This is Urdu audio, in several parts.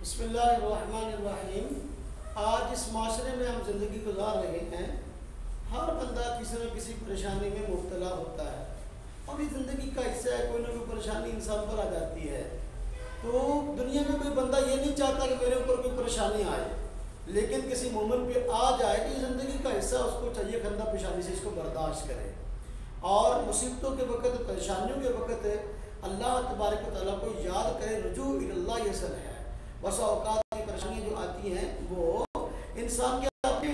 بسم اللہ الرحمن الرحیم۔ آج اس معاشرے میں ہم زندگی گزار رہے ہیں، ہر بندہ کسی نہ کسی پریشانی میں مبتلا ہوتا ہے اور یہ زندگی کا حصہ ہے، کوئی نہ کوئی پریشانی انسان پر آ جاتی ہے۔ تو دنیا میں کوئی بندہ یہ نہیں چاہتا کہ میرے اوپر کوئی پریشانی آئے، لیکن کسی مومن پہ آ جائے کہ یہ زندگی کا حصہ، اس کو چاہیے خندہ پیشانی سے اس کو برداشت کرے اور مصیبتوں کے وقت، پریشانیوں کے وقت اللہ تبارک و تعالیٰ کو یاد کرے۔ رجوع اللہ یہ سب ہے۔ بسا اوقات کی پریشانیاں جو آتی ہیں وہ انسان کے اپنے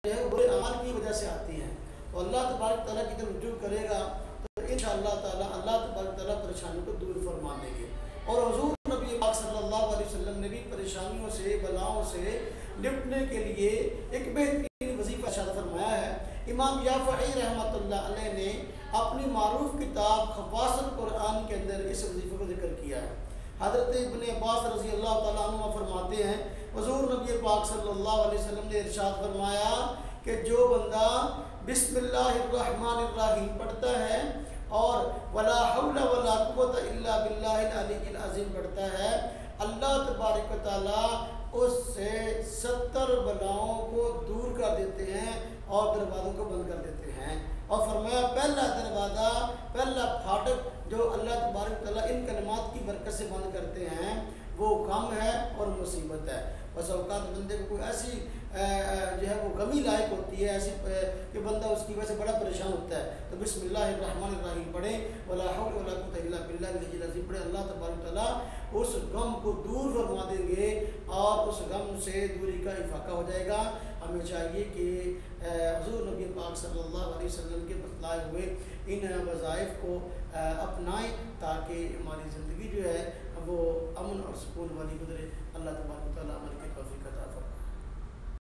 جو ہے برے اعمال کی وجہ سے آتی ہیں، تو اللہ تبارک تعالیٰ کی جب رجوع کرے گا تو انشاءاللہ تعالیٰ اللہ تبارک تعالیٰ پریشانیوں کو دور فرما دیں گے۔ اور حضور نبی پاک صلی اللہ علیہ وسلم نے بھی پریشانیوں سے، بلاؤں سے نپٹنے کے لیے ایک بہترین وظیفہ ارشاد فرمایا ہے۔ امام یافعی رحمۃ اللہ علیہ نے اپنی معروف کتاب خواص القرآن کے اندر اس وظیفے کو ذکر کیا ہے۔ حضرت ابن عباس رضی اللہ تعالیٰ عنہ فرماتے ہیں، حضور نبی پاک صلی اللہ علیہ وسلم نے ارشاد فرمایا کہ جو بندہ بسم اللہ الرحمن الرحیم پڑھتا ہے اور ولا حول ولا قوت الا باللہ العلی العظیم پڑھتا ہے، اللہ تبارک و تعالیٰ اس سے 70 بلاؤں کو دور کر دیتے ہیں اور دروازوں کو بند کر دیتے ہیں۔ اور فرمایا پہلا دروازہ، پہلا پھاٹک جو اللہ تبارک تعالیٰ ان کلمات کی برکت سے بند کرتے ہیں وہ غم ہے اور مصیبت ہے۔ بس اوقات بندے کو کوئی ایسی جو ہے وہ غمی لائق ہوتی ہے، ایسی کہ بندہ اس کی وجہ سے بڑا پریشان ہوتا ہے، تو بسم اللہ الرحمن الرحیم پڑھیں، ولا حول ولا قوت الا باللہ العلی العظیم پڑھیں، اللہ تبارک تعالیٰ اس غم کو دور فرما دیں گے اور اس غم سے دوری کا افاقہ ہو جائے گا۔ ہمیں چاہیے کہ حضور نبی پاک صلی اللہ علیہ وسلم کے بتلائے ہوئے ان وظائف کو اپنائیں تاکہ ہماری زندگی جو ہے وہ امن اور سکون والی گزرے۔ اللہ تبارک و تعالیٰ عمل